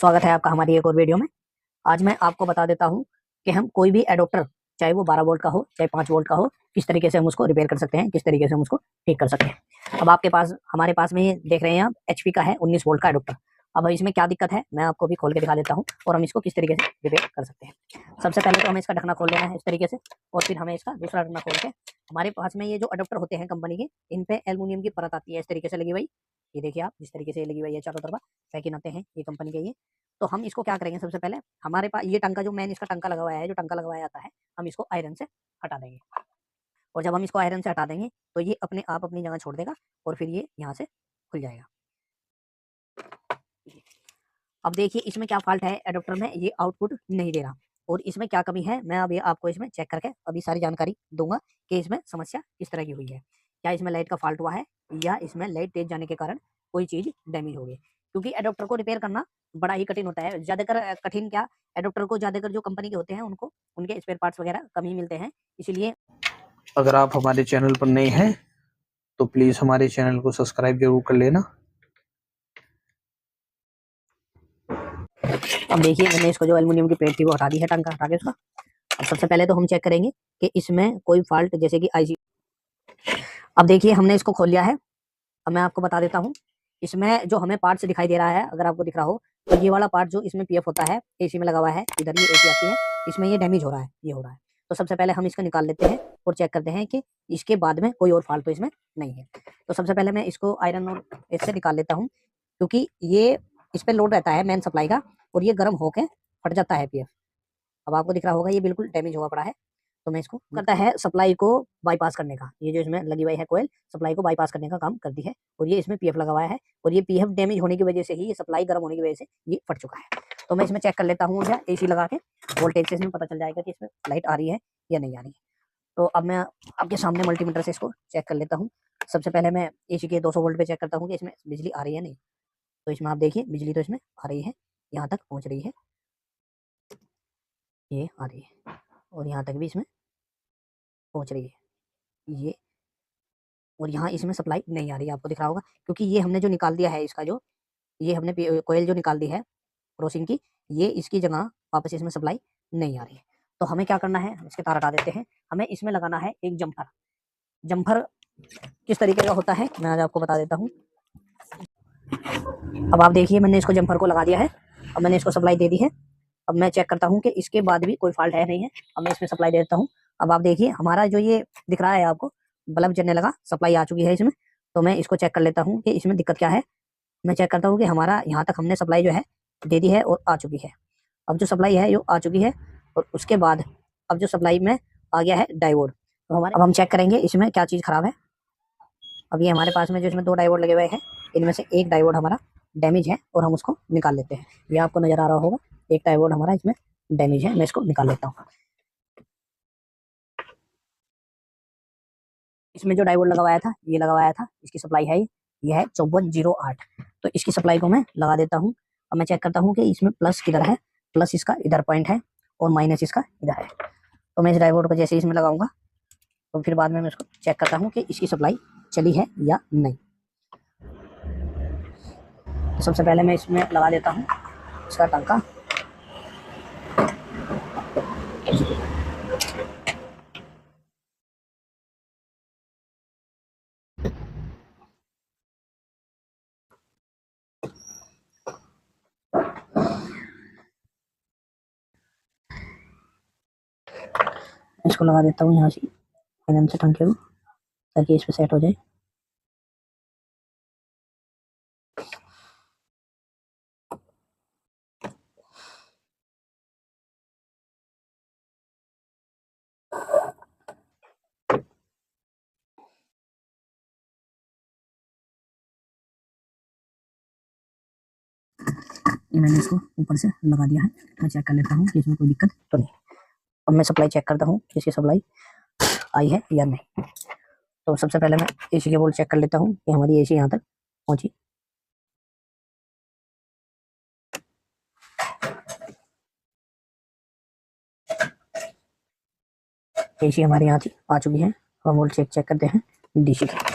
स्वागत है आपका हमारी एक और वीडियो में। आज मैं आपको बता देता हूं कि हम कोई भी एडोप्टर, चाहे वो 12 वोल्ट का हो चाहे 5 वोल्ट का हो, किस तरीके से हम उसको रिपेयर कर सकते हैं, किस तरीके से हम उसको ठीक कर सकते हैं। अब आपके पास, हमारे पास में ये देख रहे हैं आप, एचपी का है 19 वोल्ट का एडोप्टर। अब इसमें क्या दिक्कत है मैं आपको भी खोल के दिखा देता हूँ और हम इसको किस तरीके से रिपेयर कर सकते हैं। सबसे पहले तो हमें इसका ढक्कना खोल लेना है इस तरीके से, और फिर हमें इसका दूसरा ढक्कना खोल के, हमारे पास में ये जो एडोप्टर होते हैं कंपनी के, इन पे एल्युमिनियम की परत आती है इस तरीके से लगी हुई। ये देखिए आप, जिस तरीके से लगी हुई है चारों तरफ पैकिंग आते हैं ये कंपनी के ये। तो हम इसको क्या करेंगे, सबसे पहले हमारे पास ये टंका, जो मेन इसका टंका लगा हुआ है, जो टंका लगवाया जाता है, हम इसको आयरन से हटा देंगे। और जब हम इसको आयरन से हटा देंगे तो ये अपने आप अपनी जगह छोड़ देगा और फिर ये यहाँ से खुल जाएगा। अब देखिए इसमें क्या फॉल्ट है एडोप्टर में, ये आउटपुट नहीं दे रहा। और इसमें क्या कमी है मैं अभी आपको इसमें चेक करके अभी सारी जानकारी दूंगा कि इसमें समस्या किस तरह की हुई है। क्या इसमें लाइट का फॉल्ट हुआ है, या इसमें लाइट तेज जाने के कारण कोई चीज़ डैमेज हो गई। क्योंकि एडोप्टर को रिपेयर करना बड़ा ही कठिन होता है। ज़्यादातर कठिन क्या, एडोप्टर को ज़्यादातर जो कंपनी के होते हैं उनको उनके स्पेयर पार्ट्स वगैरह कम ही मिलते हैं। इसीलिए अगर आप हमारे चैनल पर नए हैं तो प्लीज़ हमारे चैनल को सब्सक्राइब जरूर कर लेना। अब देखिए मैंने इसको जो एल्युमिनियम की प्लेट थी वो हटा दी है, टंका हटा के उसका। अब सबसे पहले तो हम चेक करेंगे कि इसमें कोई फॉल्ट, जैसे कि आईसी। अब देखिए हमने इसको खोल लिया है। अब मैं आपको बता देता हूँ, इसमें जो हमें पार्ट्स दिखाई दे रहा है, अगर आपको दिख रहा हो तो ये वाला पार्ट जो इसमें पीएफ होता है एसी में लगा हुआ है, इधर ये एसी आती है, इसमें ये डैमेज हो रहा है, ये हो रहा है। तो सबसे पहले हम इसको निकाल लेते हैं और चेक करते हैं कि इसके बाद में कोई और फॉल्ट तो इसमें नहीं है। तो सबसे पहले मैं इसको आयरन और इससे निकाल लेता हूँ, क्योंकि ये इस पर लोड रहता है मेन सप्लाई का, और ये गर्म होकर फट जाता है पीएफ। अब आपको दिख रहा होगा ये बिल्कुल डैमेज हुआ पड़ा है। तो मैं इसको करता है सप्लाई को बाईपास करने का, ये जो इसमें लगी हुई है कोयल, सप्लाई को बाईपास करने का काम करती है। और ये इसमें पीएफ लगा हुआ है, और ये पीएफ डैमेज होने की वजह से ही, ये सप्लाई गर्म होने की वजह से ये फट चुका है। तो मैं इसमें चेक कर लेता हूँ, या एसी लगा के वोल्टेज से इसमें पता चल जाएगा कि इसमें लाइट आ रही है या नहीं आ रही है। तो अब मैं आपके सामने मल्टीमीटर से इसको चेक कर लेता हूँ। सबसे पहले मैं एसी के 200 वोल्ट पे चेक करता हूँ कि इसमें बिजली आ रही है नहीं। तो इसमें आप देखिए बिजली तो इसमें आ रही है, यहाँ तक पहुँच रही है, ये आ रही है, और यहाँ तक भी इसमें पहुँच रही है ये। और यहाँ इसमें सप्लाई नहीं आ रही है, आपको दिख रहा होगा, क्योंकि ये हमने जो निकाल दिया है इसका, जो ये हमने कोयल जो निकाल दी है क्रॉसिंग की, ये इसकी जगह वापस इसमें सप्लाई नहीं आ रही है। तो हमें क्या करना है, इसके तार हटा देते हैं। हमें इसमें लगाना है एक जम्फर। जम्फर किस तरीके का होता है मैं आज आपको बता देता हूँ। अब आप देखिए मैंने इसको जम्फर को लगा दिया है, अब मैंने इसको सप्लाई दे दी है। अब मैं चेक करता हूँ कि इसके बाद भी कोई फॉल्ट है नहीं है। अब मैं इसमें सप्लाई देता हूँ। अब आप देखिए हमारा जो ये दिख रहा है आपको, बल्ब जलने लगा, सप्लाई आ चुकी है इसमें। तो मैं इसको चेक कर लेता हूँ कि इसमें दिक्कत क्या है। मैं चेक करता हूँ कि हमारा यहाँ तक हमने सप्लाई जो है दे दी है और आ चुकी है। अब जो सप्लाई है जो आ चुकी है, और उसके बाद अब जो सप्लाई में आ गया है डायोड। तो हमारे, अब हम चेक करेंगे इसमें क्या चीज़ खराब है। अब ये हमारे पास में जो इसमें 2 डायोड लगे हुए हैं, इनमें से एक डायोड हमारा डैमेज है और हम उसको निकाल लेते हैं। ये आपको नजर आ रहा होगा, एक डायोड हमारा इसमें डैमेज है, मैं इसको निकाल लेता हूँ। इसमें जो डायोड लगवाया था, ये लगवाया था, इसकी सप्लाई है ये है 5408। तो इसकी सप्लाई को मैं लगा देता हूँ। अब मैं चेक करता हूँ कि इसमें प्लस किधर है, प्लस इसका इधर पॉइंट है और माइनस इसका इधर है। तो मैं इस डायोड को जैसे इसमें लगाऊंगा तो फिर बाद में मैं इसको चेक करता हूँ कि इसकी सप्लाई चली है या नहीं। तो सबसे पहले मैं इसमें लगा देता हूँ इसका टंका। इसको लगा देता हूँ यहाँ से आयरन से टंके को, ताकि इस पे सेट हो जाए। ये मैंने इसको ऊपर से लगा दिया है। मैं चेक कर लेता हूँ कि इसमें कोई दिक्कत तो नहीं। अब मैं सप्लाई चेक करता हूँ कि इसकी सप्लाई आई है या नहीं। तो सबसे पहले मैं एसी के बोल्ट चेक कर लेता हूँ कि हमारी एसी यहाँ तक पहुँची। एसी हमारे यहाँ आ चुकी है। हम वोल्ट चेक करते हैं डीसी का।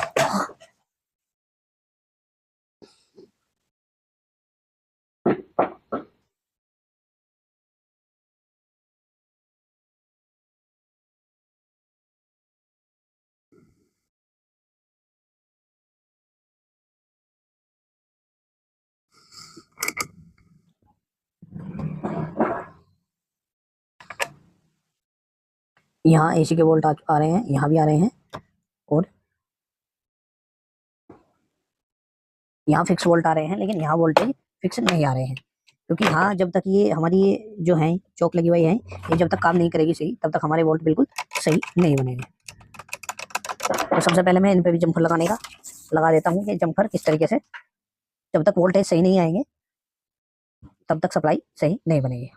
यहाँ एसी के वोल्ट आ रहे हैं, यहाँ भी आ रहे हैं, और यहाँ फिक्स वोल्ट आ रहे हैं, लेकिन यहाँ वोल्टेज फिक्स नहीं आ रहे हैं, क्योंकि हाँ जब तक ये हमारी ये जो है चौक लगी हुई है ये जब तक काम नहीं करेगी सही, तब तक हमारे वोल्ट बिल्कुल सही नहीं बनेंगे। तो सबसे पहले मैं इन पे भी जम्फर लगाने का लगा देता हूँ कि जम्फर किस तरीके से, जब तक वोल्टेज सही नहीं आएंगे तब तक सप्लाई सही नहीं बनेगी।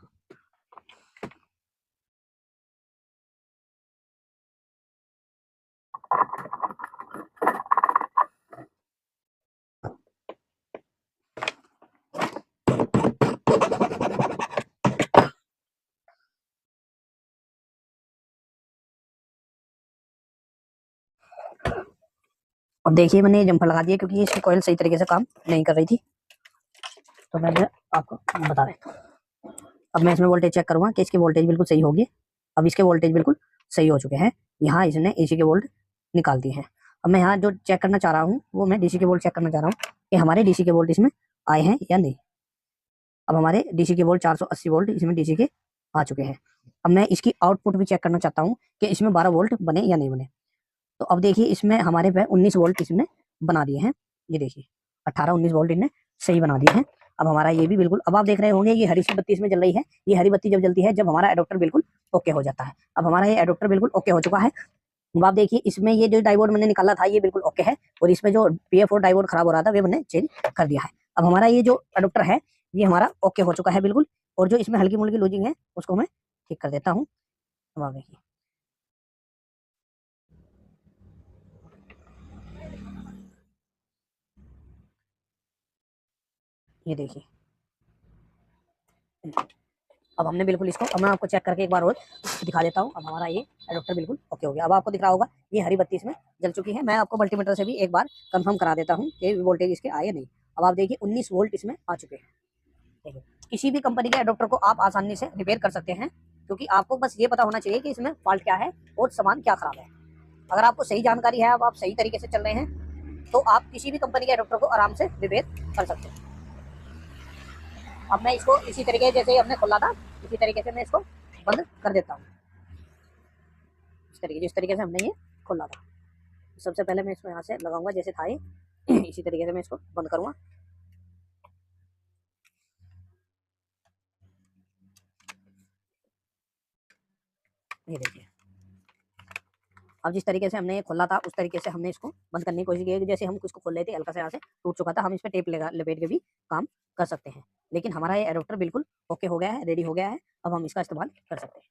अब देखिए मैंने जम्फर लगा दिया क्योंकि इसकी कॉइल सही तरीके से काम नहीं कर रही थी, तो मैं आपको बता देता हूँ। अब मैं इसमें वोल्टेज चेक करूँगा कि इसकी वोल्टेज बिल्कुल सही होगी। अब इसके वोल्टेज बिल्कुल सही हो चुके हैं, यहाँ इसने एसी के वोल्ट निकाल दिए हैं। अब मैं यहाँ जो चेक करना चाह रहा हूँ वो मैं डीसी के वोल्ट चेक करना चाह रहा हूँ कि हमारे डीसी के वोल्ट इसमें आए हैं या नहीं। अब हमारे डीसी के वोल्ट 480 वोल्ट इसमें डीसी के आ चुके हैं। अब मैं इसकी आउटपुट भी चेक करना चाहता हूँ कि इसमें 12 वोल्ट बने या नहीं बने। तो अब देखिए इसमें हमारे पे 19 वोल्ट इसने बना दिए हैं, ये देखिए 18-19 वोल्ट इनने सही बना दिए हैं। अब हमारा ये भी बिल्कुल, अब आप देख रहे होंगे ये हरी सी बत्ती इसमें जल रही है, ये हरी बत्ती जब जलती है जब हमारा एडोप्टर बिल्कुल ओके हो जाता है। अब हमारा ये एडोप्टर बिल्कुल ओके हो चुका है। अब आप देखिए इसमें ये जो डायोड मैंने निकाला था ये बिल्कुल ओके है, और इसमें जो PF4 डायोड खराब हो रहा था वो मैंने चेंज कर दिया है। अब हमारा ये जो एडोप्टर है ये हमारा ओके हो चुका है बिल्कुल, और जो इसमें हल्की मुल्की लूजिंग है उसको मैं ठीक कर देता हूँ। अब आप देखिए ये देखिए, अब हमने बिल्कुल इसको, अब मैं आपको चेक करके एक बार और दिखा देता हूँ। अब हमारा ये एडोप्टर बिल्कुल ओके हो गया। अब आपको दिख रहा होगा ये हरी बत्ती इसमें जल चुकी है। मैं आपको मल्टीमीटर से भी एक बार कंफर्म करा देता हूँ कि वोल्टेज इसके आए या नहीं। अब आप देखिए 19 वोल्ट इसमें आ चुके हैं। देखिए किसी भी कंपनी के एडोप्टर को आप आसानी से रिपेयर कर सकते हैं, क्योंकि आपको बस ये पता होना चाहिए कि इसमें फॉल्ट क्या है और सामान क्या खराब है। अगर आपको सही जानकारी है, अब आप सही तरीके से चल रहे हैं, तो आप किसी भी कंपनी के एडोप्टर को आराम से रिपेयर कर सकते हैं। अब मैं इसको इसी तरीके जैसे ही हमने खोला था इसी तरीके से मैं इसको बंद कर देता हूँ, इस तरीके जिस तरीके से हमने ये खोला था। सबसे पहले मैं इसको यहाँ से लगाऊंगा जैसे था ये इसी तरीके से मैं इसको बंद करूँगा। ये देखिए अब जिस तरीके से हमने ये खोला था उस तरीके से हमने इसको बंद करने की कोशिश की। जैसे हम इसको खोल रहे थे हल्का से यहाँ से टूट चुका था, हम इस पर टेप लपेट के भी काम कर सकते हैं। लेकिन हमारा ये एडोप्टर बिल्कुल ओके हो गया है, रेडी हो गया है, अब हम इसका इस्तेमाल कर सकते हैं।